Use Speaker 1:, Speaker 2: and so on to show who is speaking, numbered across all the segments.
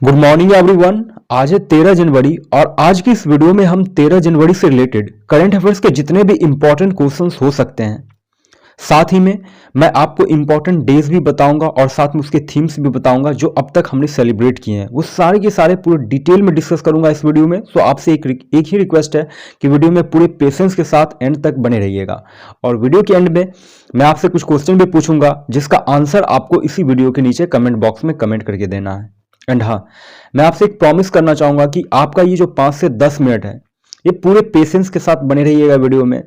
Speaker 1: Good morning everyone. आज है 13 जनवरी और आज की इस वीडियो में हम 13 जनवरी से रिलेटेड करंट अफेयर्स के जितने भी इंपॉर्टेंट क्वेश्चंस हो सकते हैं, साथ ही में मैं आपको इंपॉर्टेंट डेज भी बताऊंगा और साथ में उसके थीम्स भी बताऊंगा जो अब तक हमने सेलिब्रेट किए हैं। वो सारे के सारे पूरे डिटेल में डिस्कस करूंगा इस वीडियो में। सो आपसे एक ही रिक्वेस्ट है कि वीडियो में पूरे पेशेंस के साथ एंड तक बने रहिएगा। और वीडियो के एंड में मैं आपसे कुछ क्वेश्चन भी पूछूंगा जिसका आंसर आपको इसी वीडियो के नीचे कमेंट बॉक्स में कमेंट करके देना है। एंड हाँ, मैं आपसे एक प्रॉमिस करना चाहूंगा कि आपका ये जो 5 से 10 मिनट है, ये पूरे पेशेंस के साथ बने रहिएगा वीडियो में।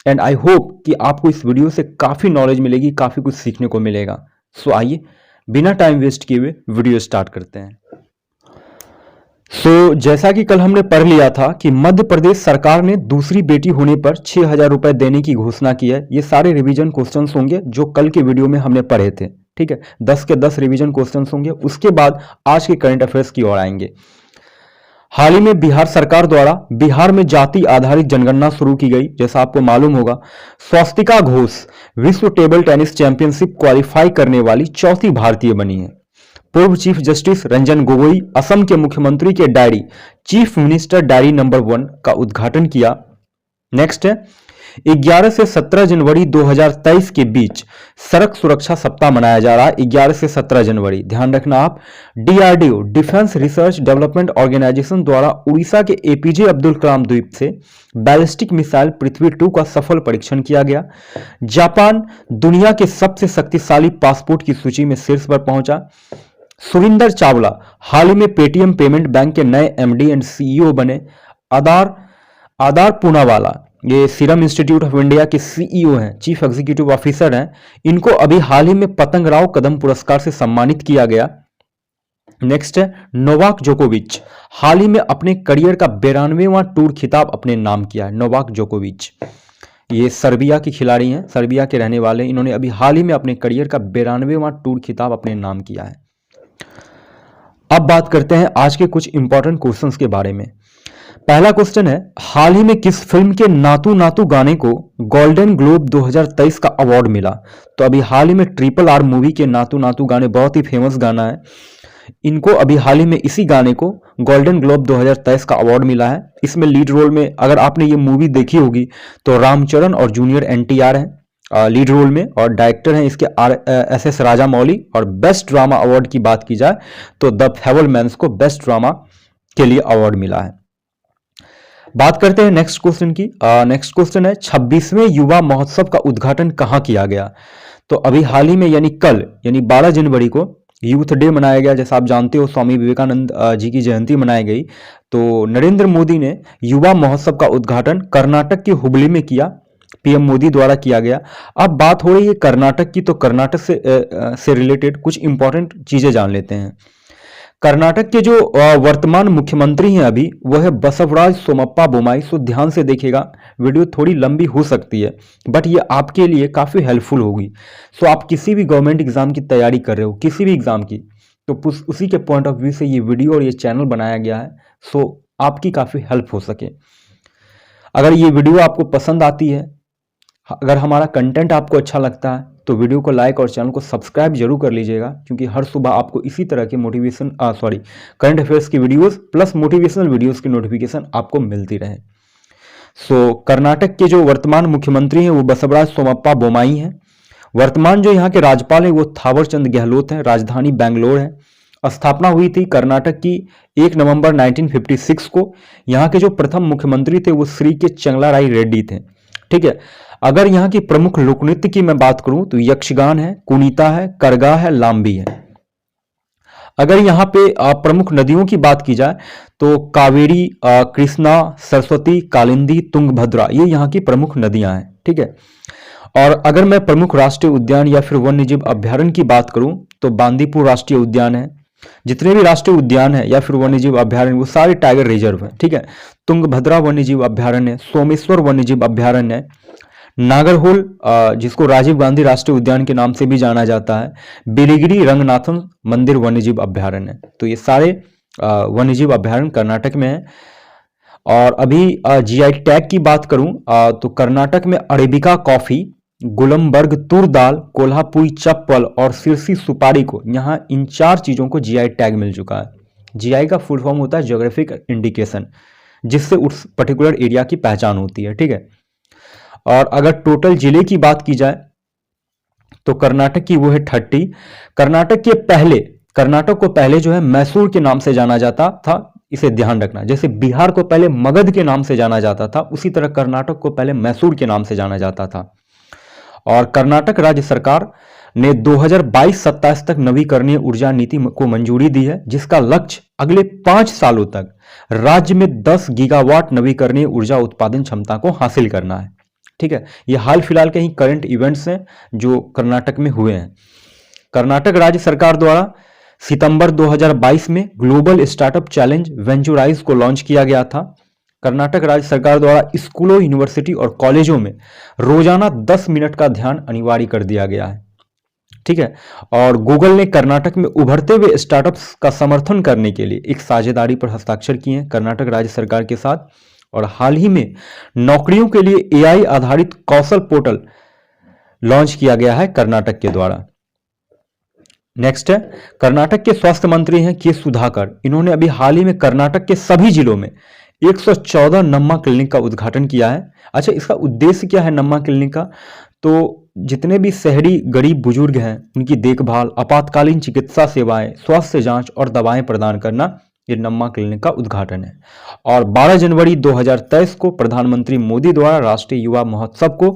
Speaker 1: एंड आई होप कि आपको इस वीडियो से काफी नॉलेज मिलेगी, काफी कुछ सीखने को मिलेगा। सो आइए बिना टाइम वेस्ट किए हुए वीडियो स्टार्ट करते हैं। जैसा कि कल हमने पढ़ लिया था कि मध्य प्रदेश सरकार ने दूसरी बेटी होने पर 6,000 रुपए देने की घोषणा की है। ये सारे रिवीजन क्वेश्चंस होंगे जो कल के वीडियो में हमने पढ़े थे। ठीक है, 10 के 10 रिवीजन क्वेश्चंस होंगे। उसके बाद आज के करंट अफेयर्स की ओर आएंगे। हाल ही में बिहार सरकार द्वारा बिहार में जाति आधारित जनगणना शुरू की गई। जैसा आपको मालूम होगा, स्वस्तिका घोष विश्व टेबल टेनिस चैंपियनशिप क्वालिफाई करने वाली चौथी भारतीय बनी है। पूर्व चीफ जस्टिस रंजन गोगोई असम के मुख्यमंत्री के diary chief minister diary number 1 का उद्घाटन किया। नेक्स्ट है 11 से 17 जनवरी 2023 के बीच सड़क सुरक्षा सप्ताह मनाया जा रहा है। 11 से 17 जनवरी, ध्यान रखना आप। DRDO defence research development organisation द्वारा उड़ीसा के एपीजे अब्दुल कलाम द्वीप से बैलिस्टिक मिसाइल पृथ्वी 2 का सफल परीक्षण किया गया। जापान दुनिया के सबसे शक्तिशाली पासपोर्ट की सूची में शीर्ष पर पहुंचा। सुरिंदर चावला हाल ही में पेटीएम पेमेंट बैंक के नए एमडी एंड सीईओ बने। आदार पूनावाला ये सीरम इंस्टीट्यूट ऑफ इंडिया के सीईओ हैं, चीफ एग्जीक्यूटिव ऑफिसर हैं। इनको अभी हाल ही में पतंगराव कदम पुरस्कार से सम्मानित किया गया। नेक्स्ट है नोवाक जोकोविच हाल ही में अपने करियर का 92वां टूर खिताब अपने नाम किया है। नोवाक जोकोविच ये सर्बिया के खिलाड़ी हैं, सर्बिया के रहने वाले। इन्होंने अभी हाल ही में अपने करियर का 92वां टूर खिताब अपने नाम किया है। अब बात करते हैं आज के कुछ इंपॉर्टेंट क्वेश्चंस के बारे में। पहला क्वेश्चन है, हाल ही में किस फिल्म के नातू नातू गाने को गोल्डन ग्लोब 2023 का अवार्ड मिला? तो अभी हाल ही में RRR मूवी के नातू नातू गाने बहुत ही फेमस गाना है। इनको अभी हाल ही में इसी गाने को गोल्डन ग्लोब 2023 का अवार्ड मिला है। इसमें लीड रोल में, अगर आपने ये मूवी देखी होगी तो रामचरण और जूनियर NTR हैं लीड रोल में, और डायरेक्टर हैं इसके SS राजामौली। और बेस्ट ड्रामा अवार्ड की बात की जाए तो द फैबलमैन्स को बेस्ट ड्रामा के लिए अवार्ड मिला है। बात करते हैं नेक्स्ट क्वेश्चन की। नेक्स्ट क्वेश्चन है 26वें युवा महोत्सव का उद्घाटन कहां किया गया? तो अभी हाल ही में यानी कल यानी 12 जनवरी को यूथ डे मनाया गया। जैसा आप जानते हो स्वामी विवेकानंद जी की जयंती मनाई गई। तो नरेंद्र मोदी ने युवा महोत्सव का उद्घाटन कर्नाटक के हुबली में किया। पीएम मोदी द्वारा किया गया। अब बात हो रही है कर्नाटक की, तो कर्नाटक से रिलेटेड कुछ इंपॉर्टेंट चीजें जान लेते हैं। कर्नाटक के जो वर्तमान मुख्यमंत्री हैं अभी, वह है बसवराज सोमप्पा बोमाई। सो ध्यान से देखिएगा, वीडियो थोड़ी लंबी हो सकती है बट ये आपके लिए काफ़ी हेल्पफुल होगी। सो आप किसी भी गवर्नमेंट एग्जाम की तैयारी कर रहे हो, किसी भी एग्जाम की, तो उसी के पॉइंट ऑफ व्यू से ये वीडियो और ये चैनल बनाया गया है, सो आपकी काफ़ी हेल्प हो सके। अगर ये वीडियो आपको पसंद आती है, अगर हमारा कंटेंट आपको अच्छा लगता है, तो वीडियो को लाइक और चैनल को सब्सक्राइब जरूर कर लीजिएगा, क्योंकि हर सुबह आपको इसी तरह के करंट अफेयर्स की वीडियोस प्लस मोटिवेशनल वीडियोस की नोटिफिकेशन आपको मिलती रहे। कर्नाटक के जो वर्तमान मुख्यमंत्री हैं वो बसवराज सोमप्पा बोमाई हैं। वर्तमान जो यहाँ के राज्यपाल हैं वो थावरचंद गहलोत हैं। राजधानी बेंगलोर है। स्थापना हुई थी कर्नाटक की 1 नवंबर 1956 को। यहाँ के जो प्रथम मुख्यमंत्री थे वो श्री के चंगलाराय रेड्डी थे। ठीक है, अगर यहाँ की प्रमुख लोक नृत्य की मैं बात करूं तो यक्षगान है, कुनीता है, करगा है, लाम्बी है। अगर यहाँ पे प्रमुख नदियों की बात की जाए तो कावेरी, कृष्णा, सरस्वती, कालिंदी, तुंगभद्रा, ये यहाँ की प्रमुख नदियां हैं। ठीक है, और अगर मैं प्रमुख राष्ट्रीय उद्यान या फिर वन्यजीव अभ्यारण्य की बात करूं तो बांदीपुर राष्ट्रीय उद्यान है। जितने भी राष्ट्रीय उद्यान है या फिर वन्यजीव अभ्यारण्य वो सारे टाइगर रिजर्व है। ठीक है, तुंगभद्रा वन्यजीव अभ्यारण्य, सोमेश्वर वन्यजीव अभ्यारण्य है, नागरहोल जिसको राजीव गांधी राष्ट्रीय उद्यान के नाम से भी जाना जाता है, बिलिगिरी रंगनाथन मंदिर वन्यजीव अभ्यारण्य। तो ये सारे वन्यजीव अभ्यारण्य कर्नाटक में है। और अभी जीआई टैग की बात करूं तो कर्नाटक में अरेबिका कॉफी, गुलमबर्ग तूर दाल, कोल्हापुरी चप्पल और सिरसी सुपारी को, यहाँ इन 4 चीजों को जीआई टैग मिल चुका है। जीआई का फुल फॉर्म होता है ज्योग्राफिक इंडिकेशन, जिससे उस पर्टिकुलर एरिया की पहचान होती है, ठीक है। और अगर टोटल जिले की बात की जाए तो कर्नाटक की वो है 30। कर्नाटक को पहले जो है मैसूर के नाम से जाना जाता था, इसे ध्यान रखना। जैसे बिहार को पहले मगध के नाम से जाना जाता था, उसी तरह कर्नाटक को पहले मैसूर के नाम से जाना जाता था। और कर्नाटक राज्य सरकार ने 2022-27 तक नवीकरणीय ऊर्जा नीति को मंजूरी दी है, जिसका लक्ष्य अगले 5 सालों तक राज्य में 10 गीगावाट नवीकरणीय ऊर्जा उत्पादन क्षमता को हासिल करना है, ठीक है। ये हाल फिलहाल के ही करंट इवेंट्स हैं जो कर्नाटक में हुए हैं। कर्नाटक राज्य सरकार द्वारा सितंबर 2022 में ग्लोबल स्टार्टअप चैलेंज वेंचुराइज को लॉन्च किया गया था। कर्नाटक राज्य सरकार द्वारा स्कूलों, यूनिवर्सिटी और कॉलेजों में रोजाना 10 मिनट का ध्यान अनिवार्य कर दिया गया है, ठीक है। और गूगल ने कर्नाटक में उभरते हुए स्टार्टअप्स का समर्थन करने के लिए एक साझेदारी पर हस्ताक्षर किए हैं कर्नाटक राज्य सरकार के साथ। और हाल ही में नौकरियों के लिए एआई आधारित कौशल पोर्टल लॉन्च किया गया है कर्नाटक के द्वारा। नेक्स्ट है, कर्नाटक के स्वास्थ्य मंत्री हैं के सुधाकर। इन्होंने अभी हाल ही में कर्नाटक के सभी जिलों में 114 नम्मा क्लिनिक का उद्घाटन किया है। अच्छा, इसका उद्देश्य क्या है नम्मा क्लिनिक का? तो जितने भी शहरी गरीब बुजुर्ग हैं उनकी देखभाल, आपातकालीन चिकित्सा सेवाएं, स्वास्थ्य जांच और दवाएं प्रदान करना, ये नम्मा क्लिनिक का उद्घाटन है। और 12 जनवरी 2023 को प्रधानमंत्री मोदी द्वारा राष्ट्रीय युवा महोत्सव को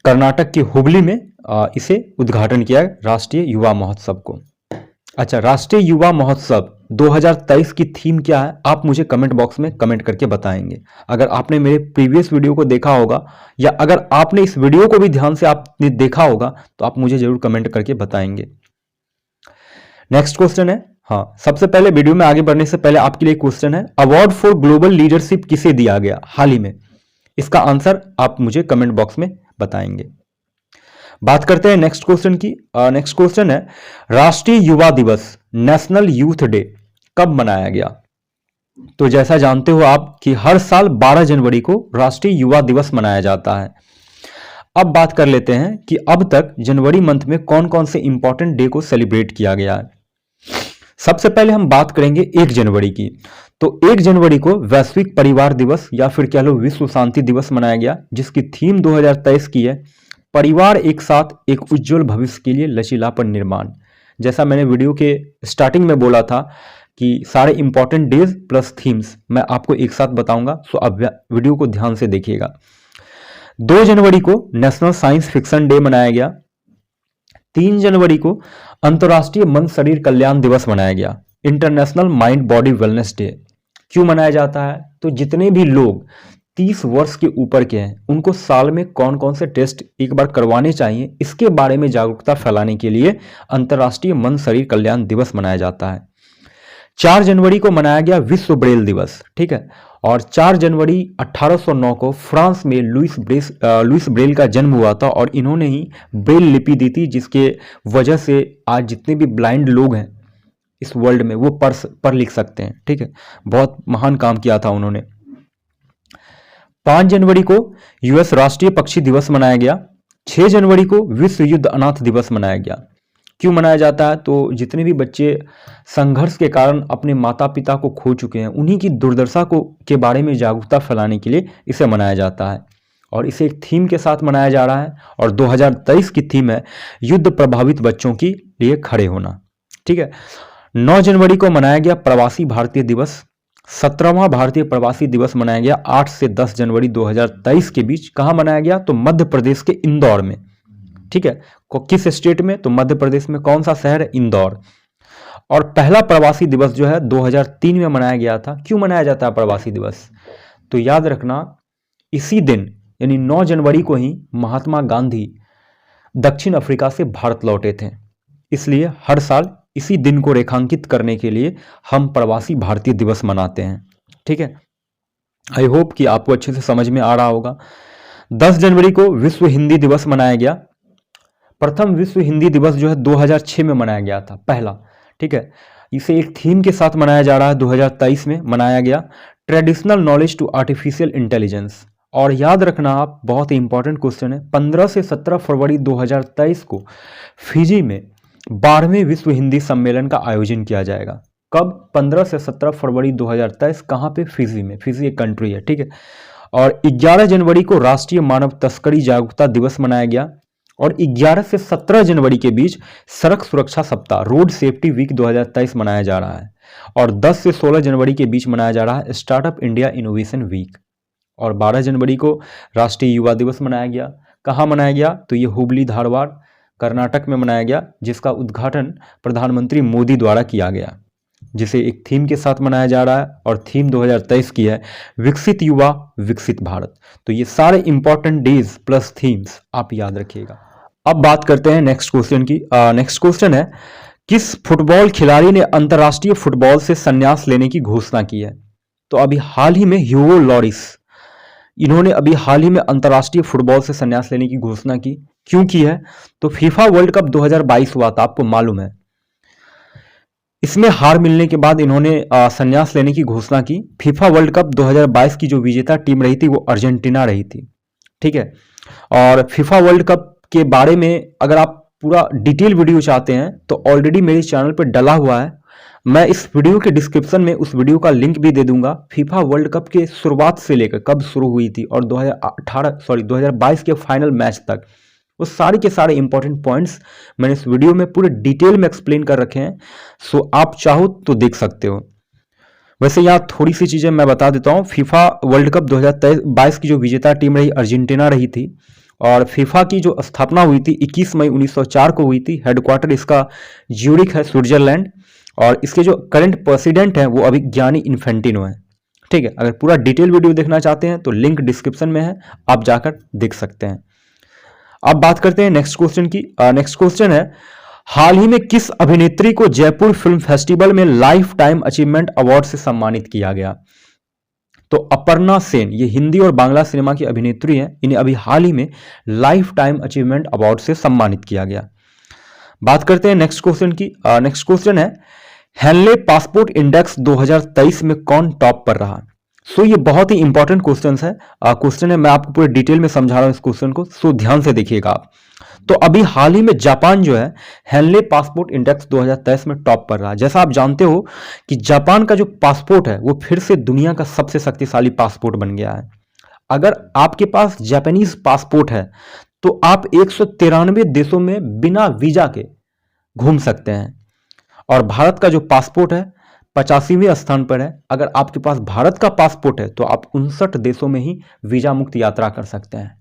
Speaker 1: कर्नाटक के हुबली में इसे उद्घाटन किया है, राष्ट्रीय युवा महोत्सव को। अच्छा, राष्ट्रीय युवा महोत्सव 2023 की थीम क्या है, आप मुझे कमेंट बॉक्स में कमेंट करके बताएंगे। अगर आपने मेरे प्रीवियस वीडियो को देखा होगा या अगर आपने इस वीडियो को भी ध्यान से आपने देखा होगा तो आप मुझे जरूर कमेंट करके बताएंगे। नेक्स्ट क्वेश्चन है, हाँ, सबसे पहले वीडियो में आगे बढ़ने से पहले आपके लिए क्वेश्चन है, अवार्ड फॉर ग्लोबल लीडरशिप किसे दिया गया हाल ही में? इसका आंसर आप मुझे कमेंट बॉक्स में बताएंगे। बात करते हैं नेक्स्ट क्वेश्चन की। नेक्स्ट क्वेश्चन है, राष्ट्रीय युवा दिवस, नेशनल यूथ डे कब मनाया गया? तो जैसा जानते हो आप कि हर साल 12 जनवरी को राष्ट्रीय युवा दिवस मनाया जाता है। अब बात कर लेते हैं कि अब तक जनवरी मंथ में कौन कौन से इंपॉर्टेंट डे को सेलिब्रेट किया गया है। सबसे पहले हम बात करेंगे 1 जनवरी की। तो 1 जनवरी को वैश्विक परिवार दिवस या फिर कह लो विश्व शांति दिवस मनाया गया, जिसकी थीम 2023 की है, परिवार एक साथ एक उज्जवल भविष्य के लिए लचीलापन निर्माण। जैसा मैंने वीडियो के स्टार्टिंग में बोला था कि सारे इंपॉर्टेंट डेज प्लस थीम्स मैं आपको एक साथ बताऊंगा, सो अब वीडियो को ध्यान से देखिएगा। 2 जनवरी को नेशनल साइंस फिक्शन डे मनाया गया। 3 जनवरी को अंतर्राष्ट्रीय मन शरीर कल्याण दिवस मनाया गया, international mind body wellness day. क्यों मनाया जाता है? तो जितने भी लोग 30 वर्ष के ऊपर के हैं उनको साल में कौन कौन से टेस्ट एक बार करवाने चाहिए, इसके बारे में जागरूकता फैलाने के लिए अंतर्राष्ट्रीय मन शरीर कल्याण दिवस मनाया जाता है। 4 जनवरी को मनाया गया विश्व ब्रेल दिवस, ठीक है। और 4 जनवरी 1809 को फ्रांस में लुइस ब्रेल का जन्म हुआ था और इन्होंने ही ब्रेल लिपि दी थी, जिसके वजह से आज जितने भी ब्लाइंड लोग हैं इस वर्ल्ड में वो पढ़ लिख सकते हैं, ठीक है। बहुत महान काम किया था उन्होंने। 5 जनवरी को यूएस राष्ट्रीय पक्षी दिवस मनाया गया। 6 जनवरी को विश्व युद्ध अनाथ दिवस मनाया गया। क्यों मनाया जाता है? तो जितने भी बच्चे संघर्ष के कारण अपने माता पिता को खो चुके हैं उन्हीं की दुर्दशा के बारे में जागरूकता फैलाने के लिए इसे मनाया जाता है और इसे एक थीम के साथ मनाया जा रहा है। और 2023 की थीम है युद्ध प्रभावित बच्चों के लिए खड़े होना, ठीक है। 9 जनवरी को मनाया गया प्रवासी भारतीय दिवस। 17वां भारतीय प्रवासी दिवस मनाया गया 8 से 10 जनवरी 2023 के बीच। कहाँ मनाया गया? तो मध्य प्रदेश के इंदौर में, ठीक है। किस स्टेट में? तो मध्य प्रदेश में। कौन सा शहर है? इंदौर। और पहला प्रवासी दिवस जो है 2003 में मनाया गया था। क्यों मनाया जाता है प्रवासी दिवस? तो याद रखना, इसी दिन यानी 9 जनवरी को ही महात्मा गांधी दक्षिण अफ्रीका से भारत लौटे थे, इसलिए हर साल इसी दिन को रेखांकित करने के लिए हम प्रवासी भारतीय दिवस मनाते हैं, ठीक है। आई होप कि आपको अच्छे से समझ में आ रहा होगा। 10 जनवरी को विश्व हिंदी दिवस मनाया गया। प्रथम विश्व हिंदी दिवस जो है 2006 में मनाया गया था, पहला, ठीक है। इसे एक थीम के साथ मनाया जा रहा है, 2023 में मनाया गया, traditional knowledge to artificial intelligence. और याद रखना आप, बहुत ही इंपॉर्टेंट क्वेश्चन है, 15 से 17 फरवरी 2023 को फिजी में 12वें विश्व हिंदी सम्मेलन का आयोजन किया जाएगा। कब? 15 से 17 फरवरी 2023। कहाँ पे? फिजी में। फिजी एक कंट्री है, ठीक है। और 11 जनवरी को राष्ट्रीय मानव तस्करी जागरूकता दिवस मनाया गया। और 11 से 17 जनवरी के बीच सड़क सुरक्षा सप्ताह, रोड सेफ्टी वीक 2023 मनाया जा रहा है। और 10 से 16 जनवरी के बीच मनाया जा रहा है स्टार्टअप इंडिया इनोवेशन वीक। और 12 जनवरी को राष्ट्रीय युवा दिवस मनाया गया। कहाँ मनाया गया? तो ये हुबली धारवाड़ कर्नाटक में मनाया गया, जिसका उद्घाटन प्रधानमंत्री मोदी द्वारा किया गया, जिसे एक थीम के साथ मनाया जा रहा है। और थीम 2023 की है विकसित युवा विकसित भारत। तो ये सारे इंपॉर्टेंट डेज प्लस थीम्स आप याद रखिएगा। अब बात करते हैं नेक्स्ट क्वेश्चन की। नेक्स्ट क्वेश्चन है, किस फुटबॉल खिलाड़ी ने अंतर्राष्ट्रीय फुटबॉल से संन्यास लेने की घोषणा की है? तो अभी हाल ही में ह्यूगो लॉरिस, इन्होंने अभी हाल ही में अंतर्राष्ट्रीय फुटबॉल से संन्यास लेने की घोषणा की। क्यों की है? तो फीफा वर्ल्ड कप 2022 हुआ था, आपको मालूम है। इसमें हार मिलने के बाद इन्होंने संन्यास लेने की घोषणा की। फीफा वर्ल्ड कप 2022 की जो विजेता टीम रही थी वो अर्जेंटीना रही थी, ठीक है। और फीफा वर्ल्ड कप के बारे में अगर आप पूरा डिटेल वीडियो चाहते हैं तो ऑलरेडी मेरे चैनल पर डला हुआ है। मैं इस वीडियो के डिस्क्रिप्शन में उस वीडियो का लिंक भी दे दूंगा। फीफा वर्ल्ड कप के शुरुआत से लेकर कब शुरू हुई थी और 2022 के फाइनल मैच तक वो सारे के सारे इंपॉर्टेंट पॉइंट्स मैंने इस वीडियो में पूरे डिटेल में एक्सप्लेन कर रखे हैं। सो आप चाहो तो देख सकते हो। वैसे यहाँ थोड़ी सी चीजें मैं बता देता हूँ। फीफा वर्ल्ड कप 2022 की जो विजेता टीम रही अर्जेंटीना रही थी। और फीफा की जो स्थापना हुई थी 21 मई 1904 को हुई थी। हेडक्वार्टर इसका ज्यूरिख है, स्विट्जरलैंड। और इसके जो करंट प्रेसिडेंट हैं वो अभी गियानी इन्फेंटिनो है, ठीक है। अगर पूरा डिटेल वीडियो देखना चाहते हैं तो लिंक डिस्क्रिप्शन में है, आप जाकर देख सकते हैं। अब बात करते हैं नेक्स्ट क्वेश्चन की। नेक्स्ट क्वेश्चन है, हाल ही में किस अभिनेत्री को जयपुर फिल्म फेस्टिवल में लाइफ टाइम अचीवमेंट अवार्ड से सम्मानित किया गया? तो अपर्णा सेन, ये हिंदी और बांग्ला सिनेमा की अभिनेत्री हैं। इन्हें अभी हाल ही में लाइफ टाइम अचीवमेंट अवार्ड से सम्मानित किया गया। बात करते हैं नेक्स्ट क्वेश्चन की। नेक्स्ट क्वेश्चन है, हेनले पासपोर्ट इंडेक्स 2023 में कौन टॉप पर रहा? सो ये बहुत ही इंपॉर्टेंट क्वेश्चन है। मैं आपको पूरे डिटेल में समझा रहा हूं इस क्वेश्चन को, सो ध्यान से देखिएगा आप। तो अभी हाल ही में जापान जो है हेनले पासपोर्ट इंडेक्स 2023 में टॉप पर रहा। जैसा आप जानते हो कि जापान का जो पासपोर्ट है वो फिर से दुनिया का सबसे शक्तिशाली पासपोर्ट बन गया है। अगर आपके पास जापानीज पासपोर्ट है तो आप 193 देशों में बिना वीजा के घूम सकते हैं। और भारत का जो पासपोर्ट है 85वें स्थान पर है। अगर आपके पास भारत का पासपोर्ट है तो आप 59 देशों में ही वीजा मुक्त यात्रा कर सकते हैं।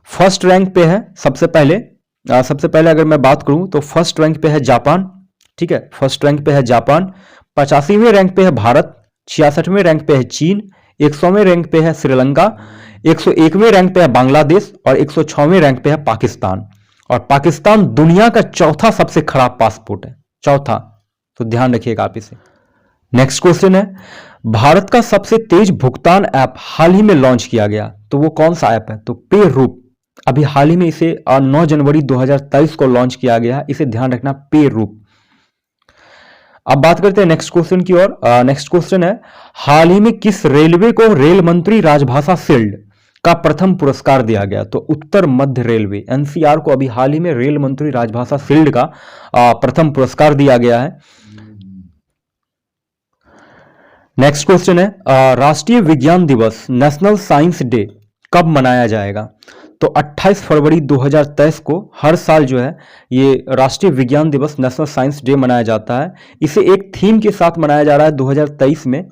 Speaker 1: फर्स्ट रैंक पे है सबसे पहले अगर मैं बात करूं तो फर्स्ट रैंक पे है जापान, ठीक है। फर्स्ट रैंक पे है जापान। 85वें रैंक पे है भारत। 66वें रैंक पे है चीन। 100वें रैंक पे है श्रीलंका। 101वें रैंक पे है बांग्लादेश। और 106वें रैंक पे है पाकिस्तान। और पाकिस्तान दुनिया का चौथा सबसे खराब पासपोर्ट है, चौथा। तो ध्यान रखिएगा आप इसे। नेक्स्ट क्वेश्चन है, भारत का सबसे तेज भुगतान ऐप हाल ही में लॉन्च किया गया, तो वो कौन सा ऐप है? तो पेरूप। अभी हाल ही में इसे 9 जनवरी 2023 को लॉन्च किया गया है, इसे ध्यान रखना, पेरूप। अब बात करते हैं नेक्स्ट क्वेश्चन की ओर। नेक्स्ट क्वेश्चन है, हाल ही में किस रेलवे को रेल मंत्री राजभाषा शील्ड का प्रथम पुरस्कार दिया गया? तो उत्तर मध्य रेलवे एनसीआर को अभी हाल ही में रेल मंत्री राजभाषा शील्ड का प्रथम पुरस्कार दिया गया है। नेक्स्ट क्वेश्चन है, राष्ट्रीय विज्ञान दिवस नेशनल साइंस डे कब मनाया जाएगा? तो 28 फरवरी 2023 को हर साल जो है ये राष्ट्रीय विज्ञान दिवस नेशनल साइंस डे मनाया जाता है। इसे एक थीम के साथ मनाया जा रहा है 2023 में।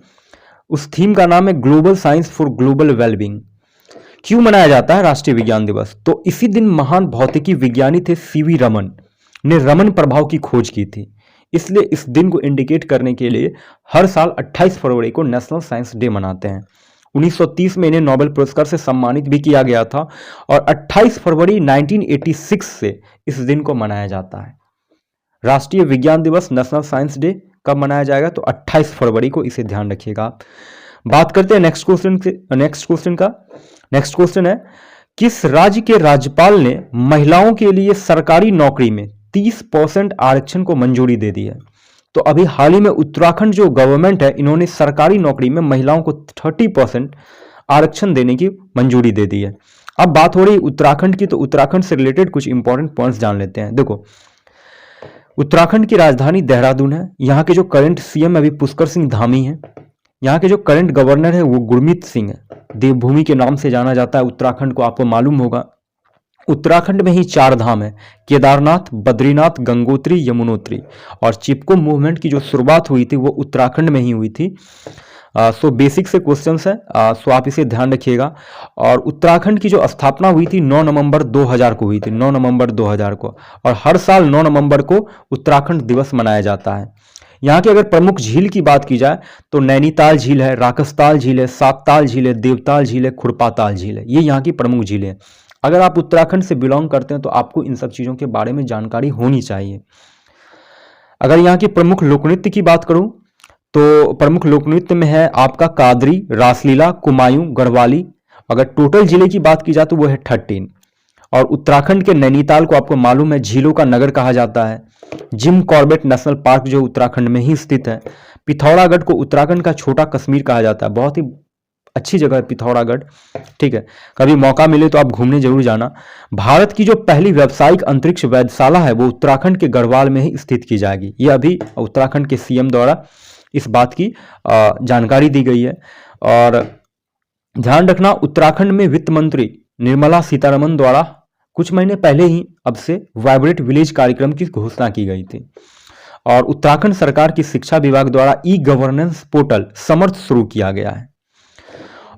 Speaker 1: उस थीम का नाम है global science for global wellbeing. क्यों मनाया जाता है राष्ट्रीय विज्ञान दिवस? तो इसी दिन महान भौतिकी विज्ञानी थे सीवी रमन ने रमन प्रभाव की खोज की थी। इसलिए इस दिन को इंडिकेट करने के लिए हर साल 28 फरवरी को नेशनल साइंस डे मनाते हैं। 1930 में इन्हें नोबेल पुरस्कार से सम्मानित भी किया गया था और 28 फरवरी 1986 से इस दिन को मनाया जाता है। राष्ट्रीय विज्ञान दिवस नेशनल साइंस डे कब मनाया जाएगा? तो 28 फरवरी को, इसे ध्यान रखिएगा। बात करते हैं नेक्स्ट क्वेश्चन का। नेक्स्ट क्वेश्चन है, किस राज्य के राज्यपाल ने महिलाओं के लिए सरकारी नौकरी में 30% आरक्षण को मंजूरी दे दी है? तो अभी हाल ही में उत्तराखंड जो गवर्नमेंट है इन्होंने सरकारी नौकरी में महिलाओं को 30% आरक्षण देने की मंजूरी दे दी है। अब बात हो रही उत्तराखंड की, तो उत्तराखंड से रिलेटेड कुछ इंपॉर्टेंट पॉइंट्स जान लेते हैं। देखो, उत्तराखंड की राजधानी देहरादून है। यहाँ के जो करंट सीएम अभी पुष्कर सिंह धामी हैं। यहाँ के जो करंट गवर्नर है वो गुरमीत सिंह है। देवभूमि के नाम से जाना जाता है उत्तराखंड को, आपको मालूम होगा। उत्तराखंड में ही 4 धाम है, केदारनाथ, बद्रीनाथ, गंगोत्री, यमुनोत्री। और चिपको मूवमेंट की जो शुरुआत हुई थी वो उत्तराखंड में ही हुई थी। सो बेसिक से क्वेश्चंस है, सो आप इसे ध्यान रखिएगा। और उत्तराखंड की जो स्थापना हुई थी 9 नवंबर 2000 को हुई थी, 9 नवंबर 2000 को। और हर साल 9 नवंबर को उत्तराखंड दिवस मनाया जाता है। यहाँ की अगर प्रमुख झील की बात की जाए तो नैनीताल झील है, राकसताल झील है, सातताल झील है, देवताल झील है, खुरपाताल झील है। ये यहाँ की प्रमुख झीलें हैं। अगर आप उत्तराखंड से बिलोंग करते हैं तो आपको इन सब चीज़ों के बारे में जानकारी होनी चाहिए। अगर यहाँ की प्रमुख लोकनृत्य की बात करूँ तो प्रमुख लोकनृत्य में है आपका कादरी, रासलीला, कुमायूं, गढ़वाली। अगर टोटल जिले की बात की जाए तो वो है 13। और उत्तराखंड के नैनीताल को आपको मालूम है झीलों का नगर कहा जाता है। जिम कॉर्बेट नेशनल पार्क जो उत्तराखंड में ही स्थित है। पिथौरागढ़ को उत्तराखंड का छोटा कश्मीर कहा जाता है। बहुत ही अच्छी जगह है पिथौरागढ़, ठीक है। कभी मौका मिले तो आप घूमने जरूर जाना। भारत की जो पहली व्यावसायिक अंतरिक्ष वेधशाला है वो उत्तराखंड के गढ़वाल में ही स्थित की जाएगी। ये अभी उत्तराखंड के सीएम द्वारा इस बात की जानकारी दी गई है। और ध्यान रखना, उत्तराखंड में वित्त मंत्री निर्मला सीतारमण द्वारा कुछ महीने पहले ही अब से वाइब्रेट विलेज कार्यक्रम की घोषणा की गई थी। और उत्तराखंड सरकार की शिक्षा विभाग द्वारा ई गवर्नेंस पोर्टल समर्थ शुरू किया गया है।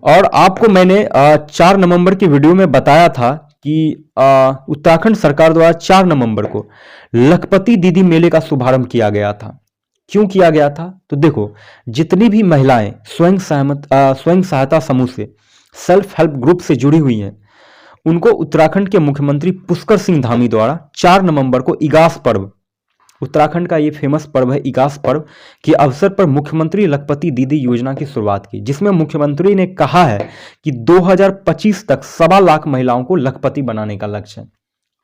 Speaker 1: और आपको मैंने 4 नवंबर की वीडियो में बताया था कि उत्तराखंड सरकार द्वारा 4 नवंबर को लखपति दीदी मेले का शुभारंभ किया गया था। क्यों किया गया था? तो देखो, जितनी भी महिलाएं स्वयं सहायता समूह से, सेल्फ हेल्प ग्रुप से जुड़ी हुई हैं, उनको उत्तराखंड के मुख्यमंत्री पुष्कर सिंह धामी द्वारा 4 नवंबर को इगास पर्व, उत्तराखंड का ये फेमस पर्व है इगास पर्व, के अवसर पर मुख्यमंत्री लखपति दीदी योजना की शुरुआत की। जिसमें मुख्यमंत्री ने कहा है कि 2025 तक 1.25 लाख महिलाओं को लखपति बनाने का लक्ष्य है।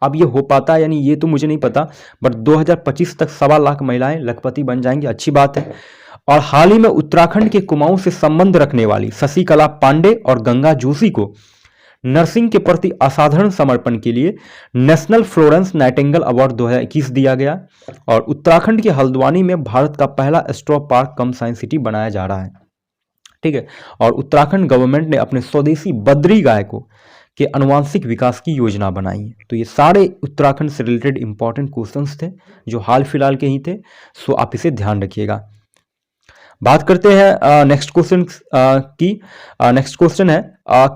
Speaker 1: अब ये हो पाता है यानी ये तो मुझे नहीं पता, बट 2025 तक 1.25 लाख महिलाएं लखपति बन जाएंगी, अच्छी बात है। और हाल ही में उत्तराखंड के कुमाऊं से संबंध रखने वाली शशिकला पांडे और गंगा जोशी को नर्सिंग के प्रति असाधारण समर्पण के लिए नेशनल फ्लोरेंस नाइटिंगेल अवार्ड 2021 दिया गया। और उत्तराखंड के हल्द्वानी में भारत का पहला स्ट्रॉ पार्क कम साइंस सिटी बनाया जा रहा है, ठीक है। और उत्तराखंड गवर्नमेंट ने अपने स्वदेशी बद्री गाय को के अनुवांशिक विकास की योजना बनाई है। तो ये सारे उत्तराखंड से रिलेटेड इंपॉर्टेंट क्वेश्चंस थे जो हाल फिलहाल के ही थे, सो आप इसे ध्यान रखिएगा। बात करते हैं नेक्स्ट क्वेश्चन की। नेक्स्ट क्वेश्चन है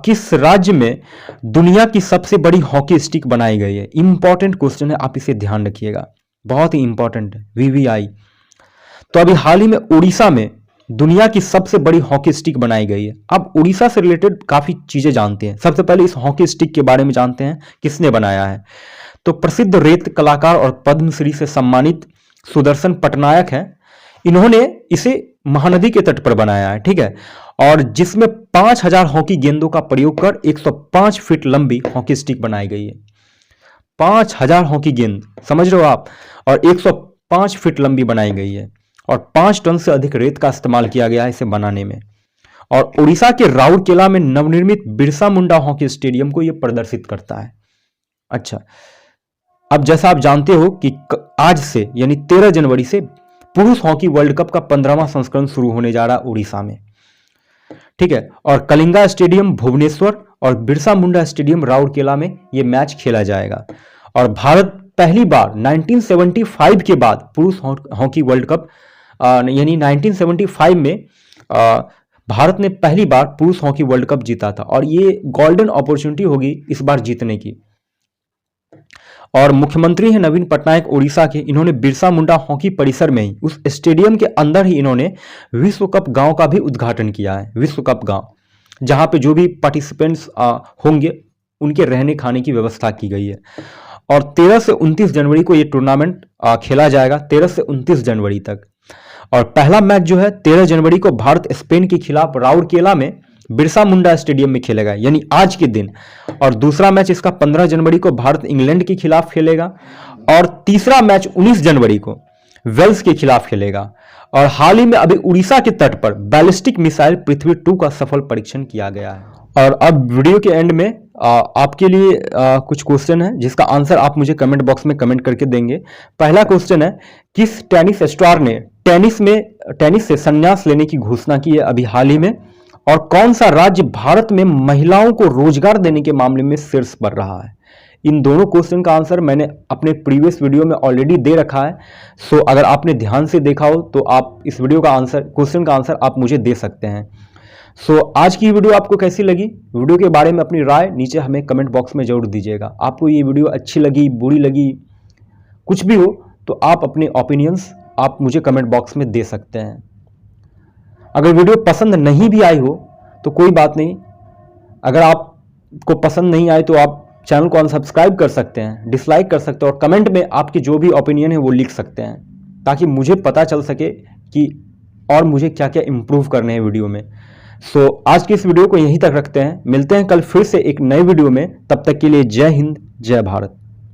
Speaker 1: किस राज्य में दुनिया की सबसे बड़ी हॉकी स्टिक बनाई गई है? इंपॉर्टेंट क्वेश्चन है, आप इसे ध्यान रखिएगा, बहुत ही इंपॉर्टेंट है, वीवीआई। तो अभी हाल ही में उड़ीसा में दुनिया की सबसे बड़ी हॉकी स्टिक बनाई गई है। अब उड़ीसा से रिलेटेड काफी चीजें जानते हैं। सबसे पहले इस हॉकी स्टिक के बारे में जानते हैं, किसने बनाया है। तो प्रसिद्ध रेत कलाकार और पद्मश्री से सम्मानित सुदर्शन पटनायक हैं। इन्होंने इसे महानदी के तट पर बनाया है, ठीक है। और जिसमें 5000 हॉकी गेंदों का प्रयोग कर 105 फीट लंबी हॉकी स्टिक बनाई गई है। 5000 हॉकी गेंद, समझ रहे हो आप, और 105 फीट लंबी बनाई गई है। और 5 टन से अधिक रेत का इस्तेमाल किया गया है इसे बनाने में। और उड़ीसा के राउरकेला में नवनिर्मित बिरसा मुंडा हॉकी स्टेडियम को यह प्रदर्शित करता है। अच्छा, अब जैसा आप जानते हो कि आज से यानी 13 जनवरी से पुरुष हॉकी वर्ल्ड कप का 15वां संस्करण शुरू होने जा रहा है उड़ीसा में, ठीक है। और कलिंगा स्टेडियम भुवनेश्वर और बिरसा मुंडा स्टेडियम राउरकेला में यह मैच खेला जाएगा। और भारत पहली बार 1975 के बाद पुरुष हॉकी वर्ल्ड कप यानी 1975 में भारत ने पहली बार पुरुष हॉकी वर्ल्ड कप जीता था। और ये गोल्डन अपॉर्चुनिटी होगी इस बार जीतने की। और मुख्यमंत्री हैं नवीन पटनायक उड़ीसा के। इन्होंने बिरसा मुंडा हॉकी परिसर में ही, उस स्टेडियम के अंदर ही इन्होंने विश्व कप गांव का भी उद्घाटन किया है। विश्व कप गांव, जहां पे जो भी पार्टिसिपेंट्स होंगे उनके रहने खाने की व्यवस्था की गई है। और 13 से 29 जनवरी को ये टूर्नामेंट खेला जाएगा, 13 से 29 जनवरी तक। और पहला मैच जो है 13 जनवरी को भारत स्पेन के खिलाफ राउरकेला में बिरसा मुंडा स्टेडियम में खेलेगा, यानी आज के दिन। और दूसरा मैच इसका 15 जनवरी को भारत इंग्लैंड के खिलाफ खेलेगा। और तीसरा मैच 19 जनवरी को वेल्स के खिलाफ खेलेगा। और हाल ही में अभी उड़ीसा के तट पर बैलिस्टिक मिसाइल पृथ्वी 2 का सफल परीक्षण किया गया है। और अब वीडियो के एंड में आपके लिए कुछ क्वेश्चन है जिसका आंसर आप मुझे कमेंट बॉक्स में कमेंट करके देंगे। पहला क्वेश्चन है, किस टेनिस स्टार ने टेनिस से संन्यास लेने की घोषणा की है अभी हाल ही में, और कौन सा राज्य भारत में महिलाओं को रोजगार देने के मामले में शीर्ष पर रहा है? इन दोनों क्वेश्चन का आंसर मैंने अपने प्रीवियस वीडियो में ऑलरेडी दे रखा है। सो अगर आपने ध्यान से देखा हो तो आप इस वीडियो का आंसर, क्वेश्चन का आंसर आप मुझे दे सकते हैं। सो आज की वीडियो आपको कैसी लगी? वीडियो के बारे में अपनी राय नीचे हमें कमेंट बॉक्स में जरूर दीजिएगा। आपको ये वीडियो अच्छी लगी, बुरी लगी, कुछ भी हो तो आप अपने ओपिनियंस आप मुझे कमेंट बॉक्स में दे सकते हैं। अगर वीडियो पसंद नहीं भी आई हो तो कोई बात नहीं, अगर आपको पसंद नहीं आए तो आप चैनल को अनसब्सक्राइब कर सकते हैं, डिसलाइक कर सकते हैं, और कमेंट में आपकी जो भी ओपिनियन है वो लिख सकते हैं, ताकि मुझे पता चल सके कि और मुझे क्या क्या इंप्रूव करने हैं वीडियो में। सो आज की इस वीडियो को यहीं तक रखते हैं, मिलते हैं कल फिर से एक नए वीडियो में। तब तक के लिए जय हिंद, जय भारत।